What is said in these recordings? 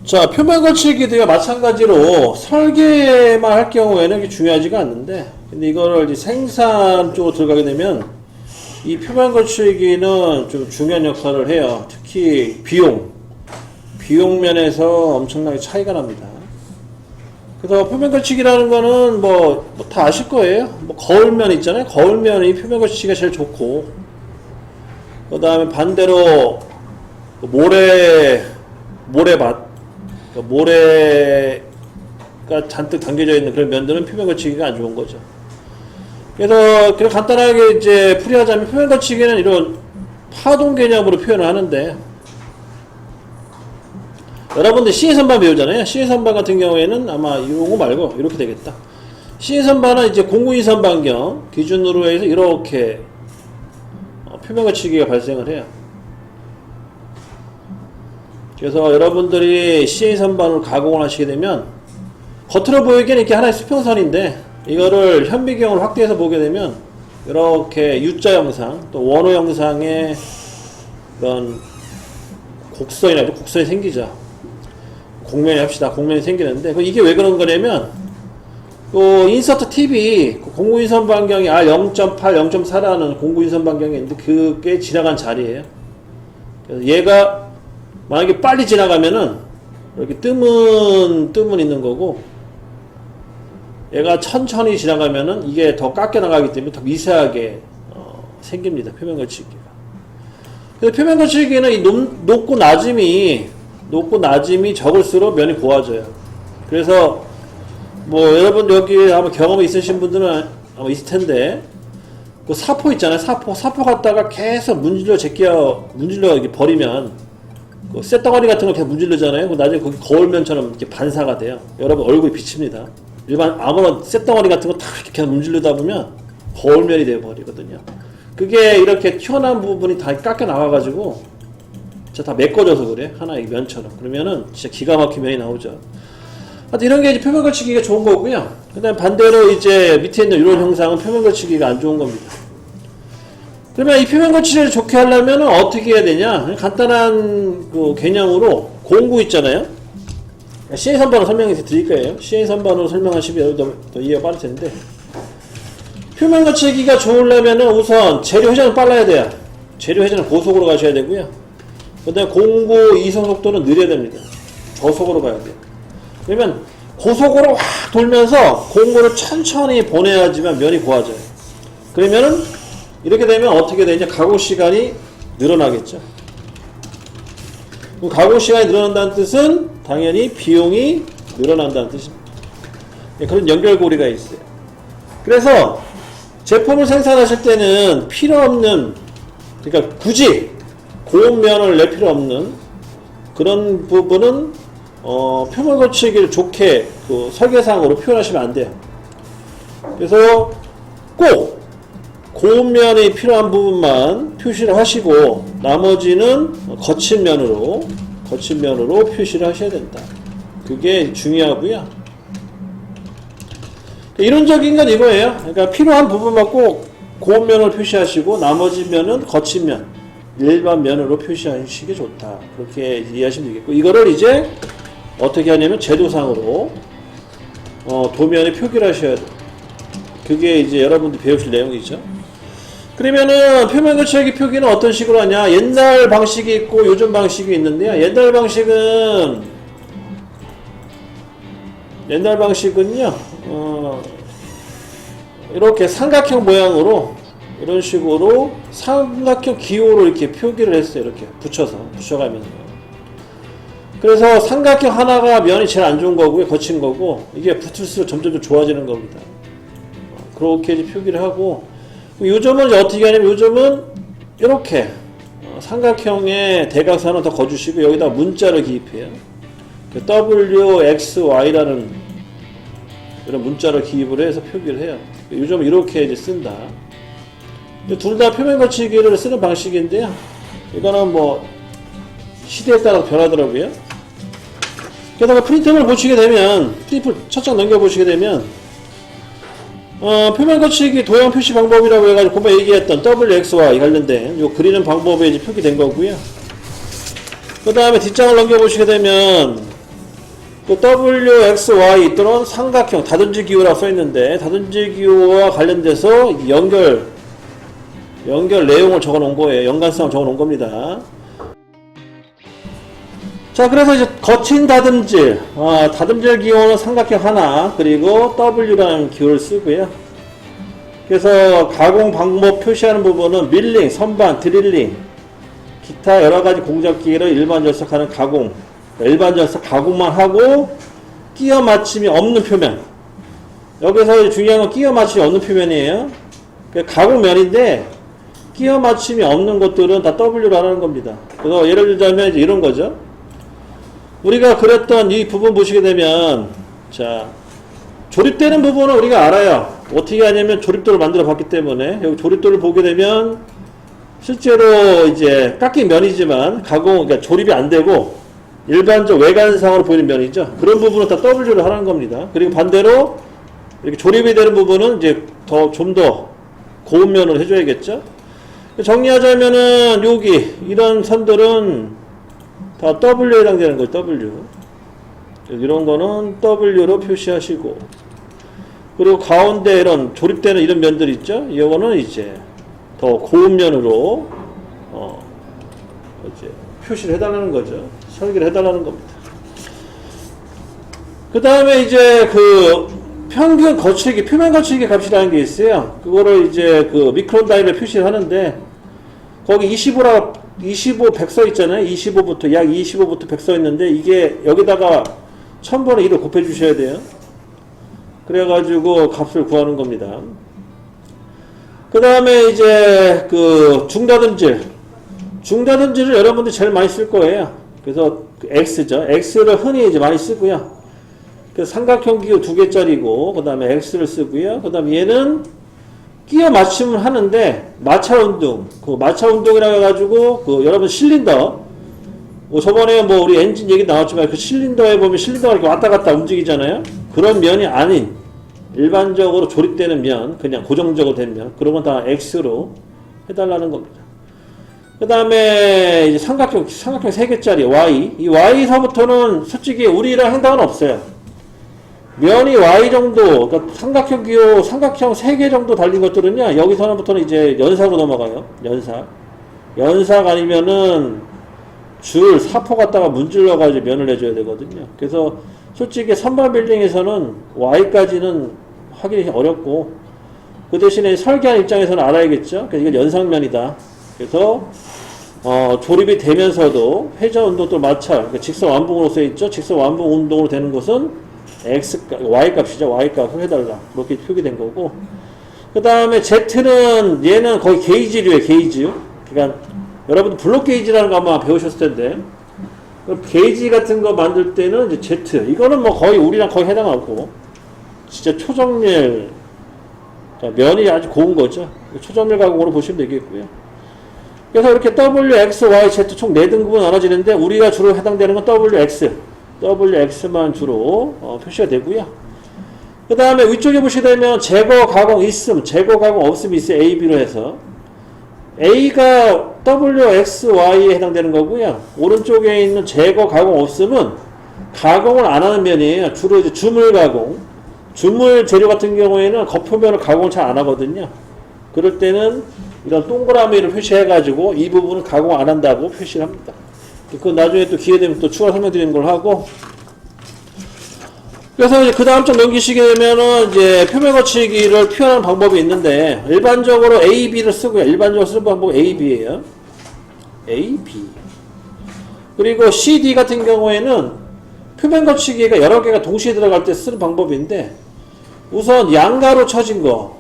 자, 표면 거치기도요, 마찬가지로 설계만 할 경우에는 이게 중요하지가 않는데, 근데 이거를 이제 생산 쪽으로 들어가게 되면, 이 표면 거치기는 좀 중요한 역할을 해요. 특히 비용 면에서 엄청나게 차이가 납니다. 그래서 표면 거치기라는 거는 뭐 다 아실 거예요. 뭐 거울면 있잖아요. 거울면이 표면 거치기가 제일 좋고, 그 다음에 반대로 모래밭, 모래가 잔뜩 담겨져 있는 그런 면들은 표면 거치기가 안 좋은 거죠. 그래서 그냥 간단하게 이제 풀이하자면 표면 거치기는 이런 파동 개념으로 표현을 하는데, 여러분들 C의 선반 배우잖아요. C의 선반 같은 경우에는 아마 이거 말고 이렇게 되겠다. C의 선반은 이제 공구인 선반경 기준으로 해서 이렇게 표면 거치기가 발생을 해요. 그래서 여러분들이 C의 선반을 가공을 하시게 되면 겉으로 보이기에는 이렇게 하나의 수평선인데, 이거를 현미경으로 확대해서 보게 되면 이렇게 U자 형상, 또 원호 형상의 그런 곡선이 생기죠. 곡면이 합시다. 곡면이 생기는데, 이게 왜 그런 거냐면, 인서트 팁이 공구인선 반경이 R0.8, 0.4라는 공구인선 반경이 있는데, 그게 지나간 자리예요. 그래서 얘가 만약에 빨리 지나가면은 이렇게 뜸은 있는 거고, 얘가 천천히 지나가면은 이게 더 깎여 나가기 때문에 더 미세하게 생깁니다. 표면 거치기가. 그래서 표면 거치기는 이 높고 낮음이 적을수록 면이 고와져요. 그래서 뭐 여러분 여기 아마 경험이 있으신 분들은 아마 있을 텐데, 그 사포 있잖아요. 사포 갖다가 계속 문질러 이렇게 버리면 그 쇳덩어리 같은 거 계속 문질르잖아요. 그 나중에 거기 거울면처럼 이렇게 반사가 돼요. 여러분 얼굴이 비칩니다. 아무런 쇳덩어리 같은 거 다 이렇게 계속 문질르다 보면 거울면이 되어 버리거든요. 그게 이렇게 튀어나온 부분이 다 깎여 나와가지고 진짜 다 메꿔져서 그래. 하나의 면처럼. 그러면은 진짜 기가 막힌 면이 나오죠. 하여튼 이런 게 이제 표면 거치기가 좋은 거고요. 그 다음 반대로 이제 밑에 있는 이런 형상은 표면 거치기가 안 좋은 겁니다. 그러면 이 표면 거치기를 좋게 하려면 어떻게 해야 되냐? 간단한 그 개념으로 공구 있잖아요. CA 선반으로 설명해서 드릴 거예요. CA 선반으로 설명하시면 더 이해가 빠를 텐데, 표면 거치기가 좋으려면은 우선 재료 회전은 빨라야 돼요. 재료 회전은 고속으로 가셔야 되고요. 그 다음에 공구 이송 속도는 느려야 됩니다. 저속으로 가야 돼요. 그러면 고속으로 확 돌면서 공구를 천천히 보내야지만 면이 고와져요. 그러면은 이렇게 되면 어떻게 되냐? 가공 시간이 늘어나겠죠. 가공 시간이 늘어난다는 뜻은 당연히 비용이 늘어난다는 뜻입니다. 그런 연결고리가 있어요. 그래서 제품을 생산하실 때는 필요 없는, 그러니까 굳이 고운 면을 낼 필요 없는 그런 부분은 표면 거치기를 좋게 그 설계상으로 표현하시면 안 돼요. 그래서 꼭 고운 면이 필요한 부분만 표시를 하시고 나머지는 거친 면으로 표시를 하셔야 된다. 그게 중요하고요. 이론적인 건 이거예요. 그러니까 필요한 부분만 꼭 고운 면을 표시하시고 나머지 면은 거친 면, 일반 면으로 표시하시기 좋다. 그렇게 이해하시면 되겠고, 이거를 이제 어떻게 하냐면 제도상으로 도면에 표기를 하셔야 돼요. 그게 이제 여러분들이 배우실 내용이죠. 그러면은 표면 거치기 표기는 어떤 식으로 하냐? 옛날 방식이 있고 요즘 방식이 있는데요. 옛날 방식은요, 이렇게 삼각형 모양으로 이런 식으로 삼각형 기호로 이렇게 표기를 했어요. 이렇게 붙여가면서. 그래서 삼각형 하나가 면이 제일 안 좋은 거고요. 거친 거고, 이게 붙을수록 점점 좋아지는 겁니다. 그렇게 이제 표기를 하고, 요즘은 이제 어떻게 하냐면 요즘은 이렇게 삼각형의 대각선을 더 거주시고 여기다 문자를 기입해요. W, X, Y라는 이런 문자를 기입을 해서 표기를 해요. 요즘은 이렇게 이제 쓴다. 둘 다 표면 거치기를 쓰는 방식인데요. 이거는 뭐 시대에 따라 변하더라고요. 게다가 프린팅을 보시게 되면, 프린트 첫장 넘겨보시게 되면 표면 거치기 도형 표시 방법이라고 해가지고 금방 얘기했던 WXY 관련된 요 그리는 방법에 이제 표기된 거고요. 그 다음에 뒷장을 넘겨보시게 되면 또 WXY 또는 삼각형 다듬질 기호라고 써있는데 다듬질 기호와 관련돼서 연결 내용을 적어 놓은 거예요. 연관성을 적어 놓은 겁니다. 자, 그래서 이제 거친 다듬질, 다듬질 기호는 삼각형 하나, 그리고 W라는 기호를 쓰고요. 그래서 가공 방법 표시하는 부분은 밀링, 선반, 드릴링, 기타 여러가지 공작기를 일반 절삭하는 가공, 일반 절삭 가공만 하고 끼워 맞춤이 없는 표면. 여기서 중요한 건 끼워 맞춤이 없는 표면이에요. 가공면인데 끼워 맞춤이 없는 것들은 다 W라는 겁니다. 그래서 예를 들자면 이제 이런 거죠. 우리가 그렸던 이 부분 보시게 되면, 자, 조립되는 부분은 우리가 알아요. 어떻게 하냐면 조립도를 만들어 봤기 때문에, 여기 조립도를 보게 되면, 실제로 이제 깎인 면이지만, 그러니까 조립이 안 되고, 일반적 외관상으로 보이는 면이죠. 그런 부분은 다 W를 하는 겁니다. 그리고 반대로, 이렇게 조립이 되는 부분은 이제 좀 더 고운 면을 해줘야겠죠. 정리하자면은, 여기, 이런 선들은, 다 W에 해당되는 거예요. W. 이런 거는 W로 표시하시고, 그리고 가운데 이런 조립되는 이런 면들 있죠. 이거는 이제 더 고운 면으로 이제 표시를 해달라는 거죠. 설계를 해달라는 겁니다. 그 다음에 이제 그 평균 거칠기, 표면 거칠기 값이라는 게 있어요. 그거를 이제 그 미크론 단위로 표시를 하는데, 거기 25, 100 써 있잖아요. 25부터, 약 25부터 100 써 있는데, 이게 여기다가 1000번의 1을 곱해 주셔야 돼요. 그래가지고 값을 구하는 겁니다. 그 다음에 이제 그 중다듬질을 여러분들이 제일 많이 쓸 거예요. 그래서 그 X죠. X를 흔히 이제 많이 쓰고요. 그래서 삼각형 기호 2개짜리고, 그 다음에 X를 쓰고요. 그 다음에 얘는 끼워 맞춤을 하는데, 마찰 운동, 그 마찰 운동이라고 해가지고, 그 여러분 실린더, 저번에 우리 엔진 얘기 나왔지만, 그 실린더에 보면 실린더가 이렇게 왔다 갔다 움직이잖아요. 그런 면이 아닌, 일반적으로 조립되는 면, 그냥 고정적으로 된 면, 그런 건 다 X로 해달라는 겁니다. 그 다음에 이제 삼각형 3개짜리 Y, 이 Y서부터는 솔직히 우리랑 행당은 없어요. 면이 Y 정도, 그러니까 삼각형 기호, 삼각형 3개 정도 달린 것들은요, 여기서부터는 이제 연사로 넘어가요. 연삭 아니면은 줄, 사포 갖다가 문질러가지고 면을 내줘야 되거든요. 그래서 솔직히 선반 빌딩에서는 Y까지는 확인이 어렵고, 그 대신에 설계한 입장에서는 알아야겠죠. 그래서 이건 연상면이다. 그래서 조립이 되면서도 회전 운동도 마찰, 그러니까 직선 완봉으로 써있죠. 직선 완봉 운동으로 되는 것은 Y 값이죠. Y 값을 해달라. 그렇게 표기된 거고. 그 다음에 Z는, 얘는 거의 게이지류예요. 게이지류. 그러니까, 여러분 블록 게이지라는 거 아마 배우셨을 텐데, 게이지 같은 거 만들 때는 이제 Z. 이거는 거의 우리랑 거의 해당하고, 진짜 초정밀, 면이 아주 고운 거죠. 초정밀 가공으로 보시면 되겠고요. 그래서 이렇게 W, X, Y, Z 총 4등급으로 나눠지는데, 우리가 주로 해당되는 건 WX만 주로 표시가 되고요. 그 다음에 위쪽에 보시게 되면 제거, 가공 있음, 제거, 가공 없음이 있어요. A, B로 해서. A가 W, X, Y에 해당되는 거고요. 오른쪽에 있는 제거, 가공 없음은 가공을 안 하는 면이에요. 주로 이제 주물 가공. 주물 재료 같은 경우에는 겉표면을 가공을 잘 안 하거든요. 그럴 때는 이런 동그라미를 표시해가지고 이 부분은 가공 안 한다고 표시를 합니다. 그건 나중에 또 기회 되면 또 추가 설명드리는 걸 하고. 그래서 이제 그 다음 쪽 넘기시게 되면은 이제 표면 거치기를 표현하는 방법이 있는데, 일반적으로 A, B를 쓰고요. 일반적으로 쓰는 방법은 A, B예요. A, B. 그리고 C, D 같은 경우에는 표면 거치기가 여러 개가 동시에 들어갈 때 쓰는 방법인데, 우선 양가로 쳐진 거.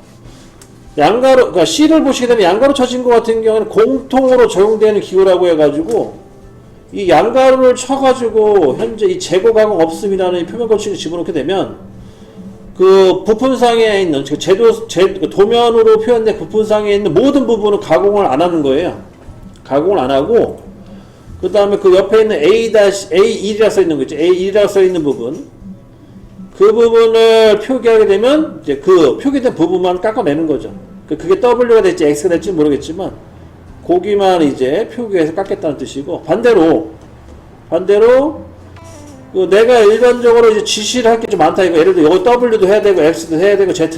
그러니까 C를 보시게 되면 양가로 쳐진 거 같은 경우에는 공통으로 적용되는 기호라고 해가지고, 이 양가루를 쳐가지고 현재 이 제거 가공 없음이라는 이 표면 거치기를 집어넣게 되면 그 부품상에 있는 그 도면으로 표현된 부품상에 있는 모든 부분은 가공을 안 하는 거예요. 가공을 안 하고, 그 다음에 그 옆에 있는 A1이라 써 있는 거 있죠. A1이라 써 있는 부분, 그 부분을 표기하게 되면 이제 그 표기된 부분만 깎아내는 거죠. 그게 W가 될지 X가 될지 모르겠지만 고기만 이제 표기해서 깎겠다는 뜻이고, 반대로 내가 일반적으로 이제 지시를 할 게 좀 많다 이거. 예를 들어 이거 W도 해야 되고 X도 해야 되고 Z